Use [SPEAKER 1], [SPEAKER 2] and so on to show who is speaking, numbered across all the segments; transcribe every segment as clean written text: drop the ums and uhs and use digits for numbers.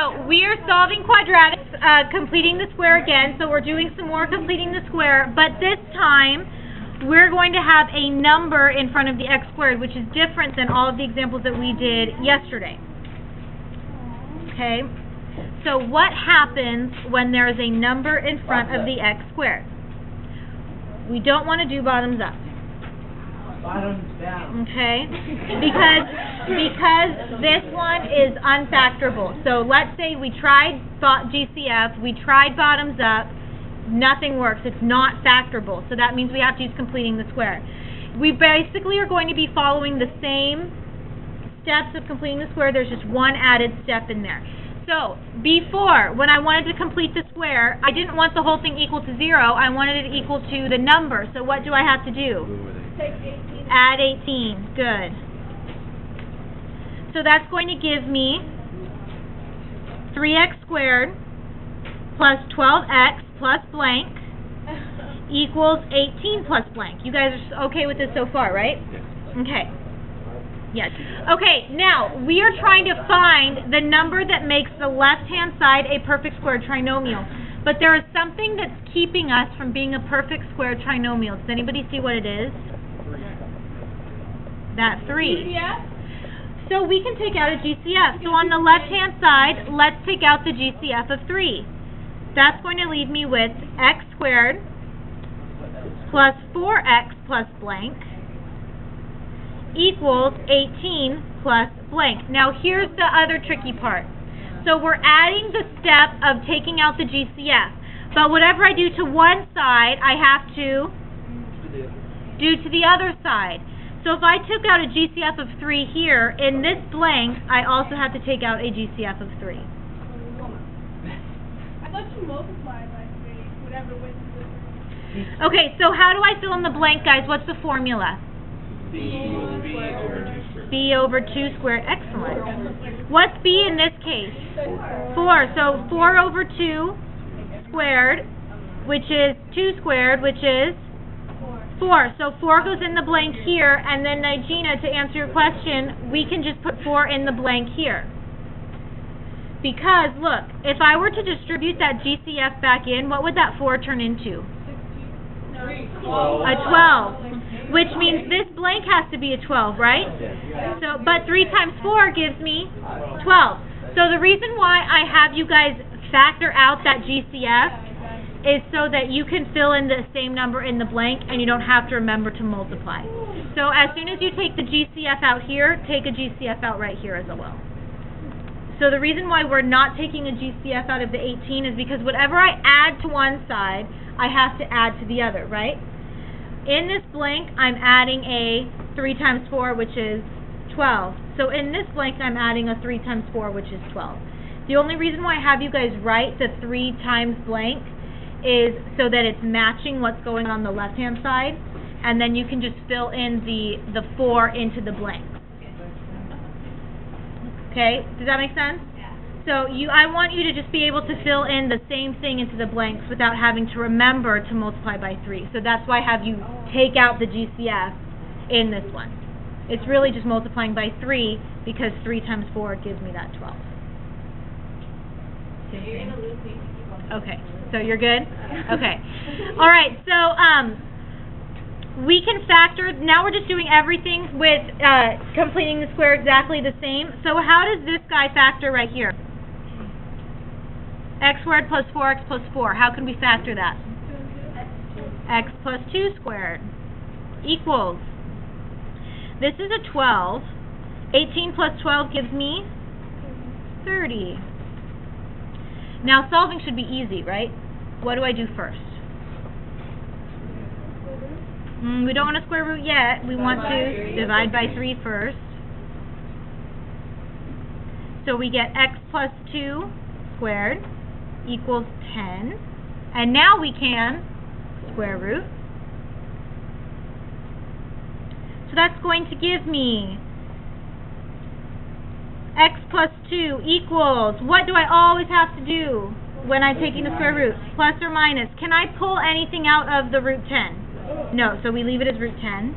[SPEAKER 1] So we are solving quadratics, completing the square again. So we're doing some more completing the square, but this time we're going to have a number in front of the x squared, which is different than all of the examples that we did yesterday. Okay? So what happens when there is a number in front of the x squared? We don't want to do bottoms up.
[SPEAKER 2] Bottoms down.
[SPEAKER 1] Okay? Because this one is unfactorable. So let's say we tried GCF, we tried bottoms up, nothing works. It's not factorable. So that means we have to use completing the square. We basically are going to be following the same steps of completing the square. There's just one added step in there. So before, when I wanted to complete the square, I didn't want the whole thing equal to 0. I wanted it equal to the number. So what do I have to do?
[SPEAKER 3] Take 18.
[SPEAKER 1] Add 18. Good. So that's going to give me 3x squared plus 12x plus blank equals 18 plus blank. You guys are okay with this so far, right? Okay. Yes. Okay, now we are trying to find the number that makes the left-hand side a perfect square trinomial. But there is something that's keeping us from being a perfect square trinomial. Does anybody see what it is? That 3.
[SPEAKER 3] GCF?
[SPEAKER 1] So we can take out a GCF. So on the left-hand side, let's take out the GCF of 3. That's going to leave me with x squared plus 4x plus blank equals 18 plus blank. Now here's the other tricky part. So we're adding the step of taking out the GCF. But whatever I do to one side, I have to do to the other side. So if I took out a GCF of 3 here, in this blank, I also have to take out a GCF of 3.
[SPEAKER 3] I thought you multiplied by 3, whatever went to the 3.
[SPEAKER 1] Okay, so how do I fill in the blank, guys? What's the formula? B over 2 squared. Excellent. What's B in this case? 4. So 4 over 2 squared, which is 2 squared, which is 4. So 4 goes in the blank here, and then Nigina, to answer your question, we can just put 4 in the blank here. Because, look, if I were to distribute that GCF back in, what would that 4 turn into?
[SPEAKER 3] 16.
[SPEAKER 1] A 12. Which means this blank has to be a 12, right? So, but 3 times 4 gives me 12. So the reason why I have you guys factor out that GCF is so that you can fill in the same number in the blank and you don't have to remember to multiply. So as soon as you take the GCF out here, take a GCF out right here as well. So the reason why we're not taking a GCF out of the 18 is because whatever I add to one side, I have to add to the other, right? In this blank, I'm adding a 3 times 4, which is 12. So in this blank, I'm adding a 3 times 4, which is 12. The only reason why I have you guys write the 3 times blank is so that it's matching what's going on the left-hand side, and then you can just fill in the 4 into the blank. Okay? Does that make sense? So I want you to just be able to fill in the same thing into the blanks without having to remember to multiply by 3. So that's why I have you take out the GCF in this one. It's really just multiplying by 3 because 3 times 4 gives me that 12. Okay, so you're good? Okay. All right, so we can factor, now we're just doing everything with completing the square exactly the same. So how does this guy factor right here? X squared plus 4x plus 4. How can we factor that? X plus 2 squared equals, this is a 12. 18 plus 12 gives me 30. Now solving should be easy, right? What do I do first? We don't want to square root yet. We want to divide by 3 first. So we get x plus 2 squared equals 10. And now we can square root. So that's going to give me x plus 2 equals, what do I always have to do when I'm taking the square root? Plus or minus. Can I pull anything out of the root 10? No, so we leave it as root 10.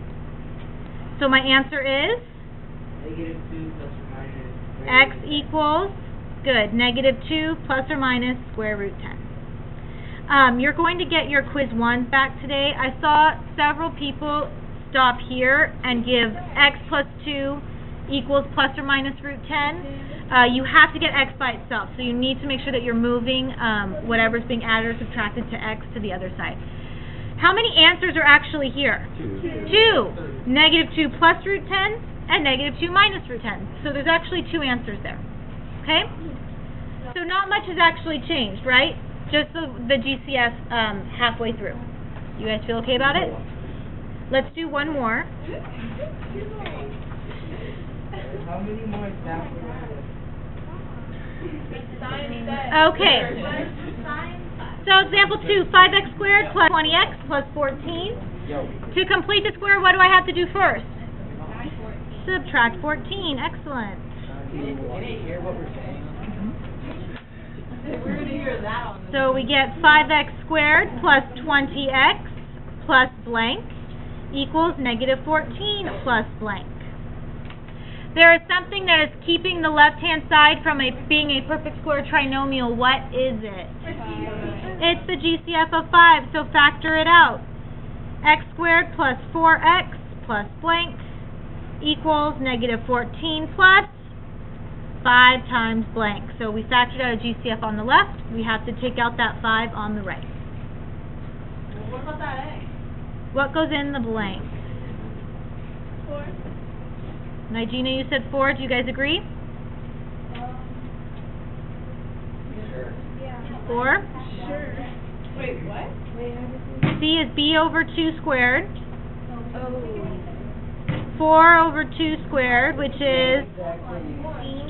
[SPEAKER 1] So my answer is
[SPEAKER 2] -2 plus or minus
[SPEAKER 1] x equals Good. -2 plus or minus square root 10. You're going to get your quiz 1 back today. I saw several people stop here and give x plus 2 equals plus or minus root 10. You have to get x by itself, so you need to make sure that you're moving whatever's being added or subtracted to x to the other side. How many answers are actually here? 2. -2 plus root 10 and -2 minus root 10. So there's actually 2 answers there. Okay? So not much has actually changed, right? Just the GCF halfway through. You guys feel okay about it? Let's do one more.
[SPEAKER 2] How many more steps?
[SPEAKER 1] Okay. So example 2, 5x squared plus 20x plus 14. To complete the square, what do I have to do first? Subtract 14. Excellent. So we get 5x squared plus 20x plus blank equals -14 plus blank. There is something that is keeping the left-hand side from being a perfect square trinomial. What is it? It's the GCF of 5, so factor it out. X squared plus 4x plus blank equals -14 plus 5 times blank. So we factored out a GCF on the left. We have to take out that 5 on the right.
[SPEAKER 3] What about that egg?
[SPEAKER 1] What goes in the blank?
[SPEAKER 3] 4.
[SPEAKER 1] Nigina, you said 4. Do you guys agree?
[SPEAKER 3] Yeah.
[SPEAKER 1] 4.
[SPEAKER 3] Sure. Wait, what?
[SPEAKER 1] C is b over 2 squared.
[SPEAKER 3] Oh.
[SPEAKER 1] 4 over 2 squared, which is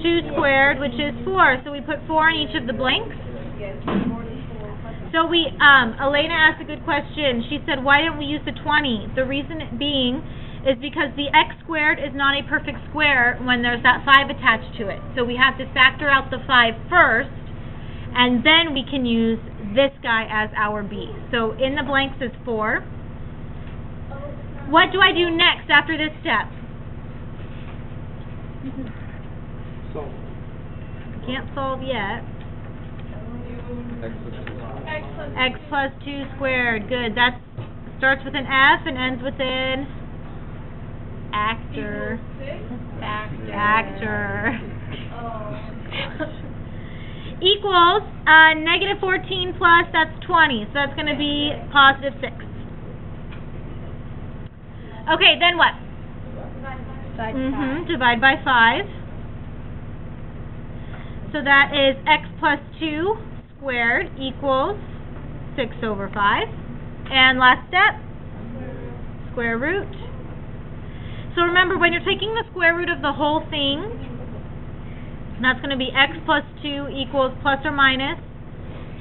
[SPEAKER 1] 2 squared, which is 4. So we put 4 in each of the blanks. So we, Elena asked a good question. She said, why didn't we use the 20? The reason being is because the x squared is not a perfect square when there's that 5 attached to it. So we have to factor out the 5 first, and then we can use this guy as our b. So in the blanks is 4. What do I do next after this step? Can't solve yet. X plus 2 squared. Good. That starts with an F and ends with an actor. Actor. Equals -14 plus, that's 20. So that's going to be +6. Okay, then what? Divide by 5. So that is x plus 2 squared equals 6 over 5. And last step, square root. So remember, when you're taking the square root of the whole thing, that's going to be x plus 2 equals plus or minus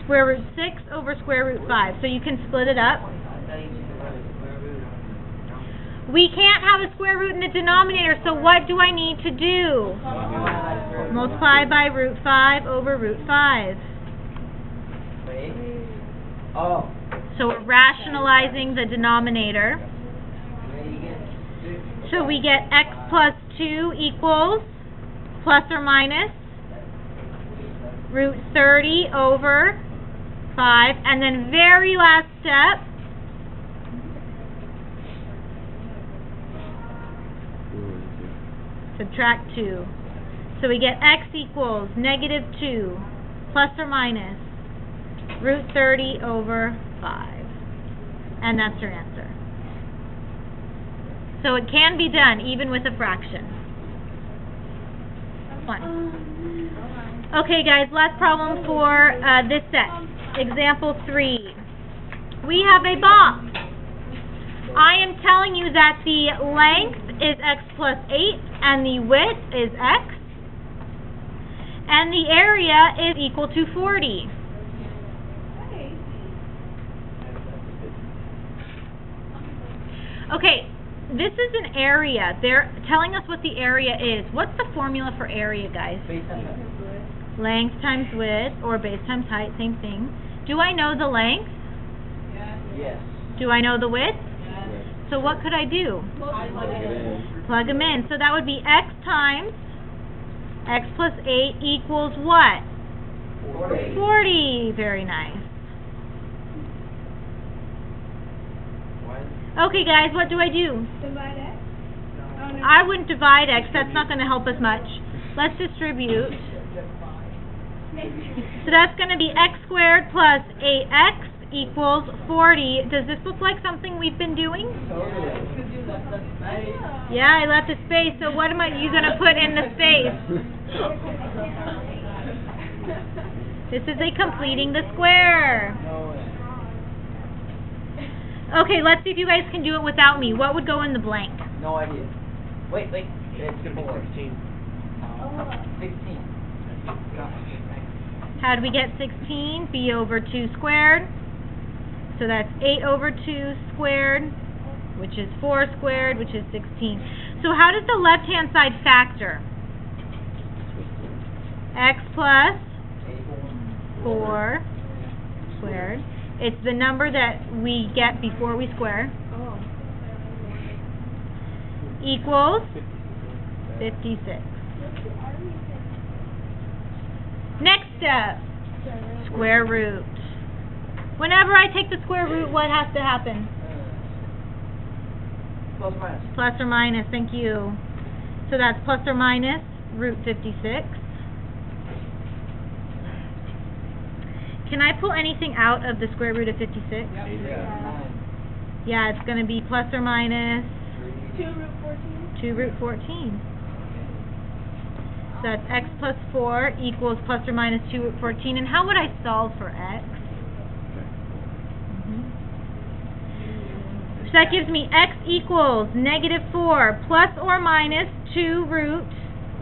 [SPEAKER 1] square root 6 over square root 5. So you can split it up. We can't have a square root in the denominator, so what do I need to do? Multiply by root 5 over root 5.
[SPEAKER 2] Oh.
[SPEAKER 1] So we're rationalizing the denominator. So we get x plus 2 equals plus or minus root 30 over 5. And then very last step, subtract 2. So we get x equals -2 plus or minus root 30 over 5. And that's your answer. So it can be done even with a fraction. Fun. Okay guys, last problem for this set. Example 3. We have a box. I am telling you that the length is x plus 8 and the width is x. And the area is equal to 40. Okay, this is an area. They're telling us what the area is. What's the formula for area, guys? Length times width, or base times height, same thing. Do I know the length?
[SPEAKER 2] Yes.
[SPEAKER 1] Do I know the width? So what could I do? Plug them in. So that would be x times X plus 8 equals what?
[SPEAKER 2] 40.
[SPEAKER 1] 40. Very nice. Okay, guys, what do I do?
[SPEAKER 3] Divide X? Oh, no.
[SPEAKER 1] I wouldn't divide X. That's not going to help us much. Let's distribute. So that's going to be X squared plus 8X equals 40. Does this look like something we've been doing? Yeah, I left a space. So what am you going to put in the space? This is a completing the square. Okay, let's see if you guys can do it without me. What would go in the blank?
[SPEAKER 2] No idea. Wait.
[SPEAKER 4] It's gonna be 16.
[SPEAKER 2] 16.
[SPEAKER 1] How do we get 16? B over 2 squared. So that's 8 over 2 squared, which is 4 squared, which is 16. So how does the left-hand side factor? X plus 4 squared. It's the number that we get before we square. Equals 56. Next step, square root. Whenever I take the square root, what has to happen?
[SPEAKER 2] Plus minus.
[SPEAKER 1] Plus or minus, thank you. So that's plus or minus root 56. Can I pull anything out of the square root of 56? Yeah, it's going to be plus or minus
[SPEAKER 3] 2 root 14?
[SPEAKER 1] 2 root 14. So that's x plus 4 equals plus or minus 2 root 14. And how would I solve for x? So that gives me x equals negative 4 plus or minus 2 root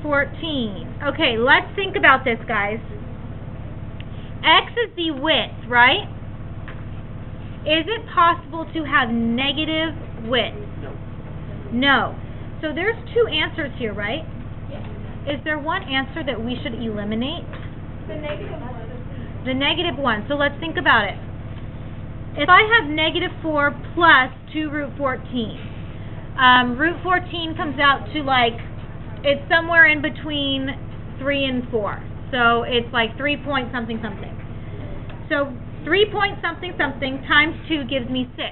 [SPEAKER 1] 14. Okay, let's think about this, guys. X is the width, right? Is it possible to have negative width? No. So there's two answers here, right? Is there one answer that we should eliminate?
[SPEAKER 3] The negative one.
[SPEAKER 1] The negative one. So let's think about it. If I have negative 4 plus 2 root 14, root 14 comes out to it's somewhere in between 3 and 4. So it's like 3 point something something. So 3 point something something times 2 gives me 6.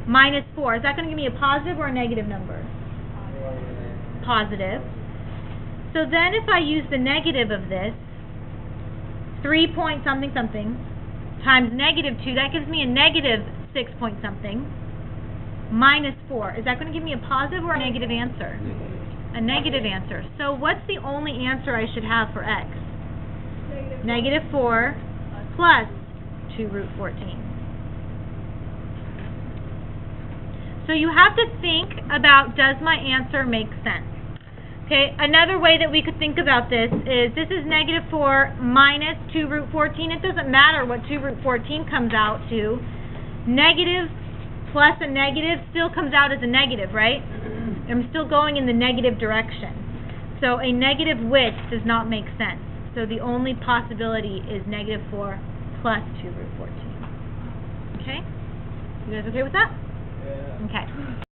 [SPEAKER 1] Minus 4. Is that going to give me a positive or a negative number? Positive. So then if I use the negative of this, 3 point something something times negative 2, that gives me a negative 6 point something minus 4. Is that going to give me a positive or a negative answer? A negative answer. So what's the only answer I should have for x? Negative 4 plus 2 root 14. So you have to think about, does my answer make sense? Okay, another way that we could think about this is negative 4 minus 2 root 14. It doesn't matter what 2 root 14 comes out to. Negative plus a negative still comes out as a negative, right? I'm still going in the negative direction. So a negative width does not make sense. So the only possibility is negative 4 plus 2 root 14. Okay? You guys okay with that?
[SPEAKER 2] Yeah.
[SPEAKER 1] Okay.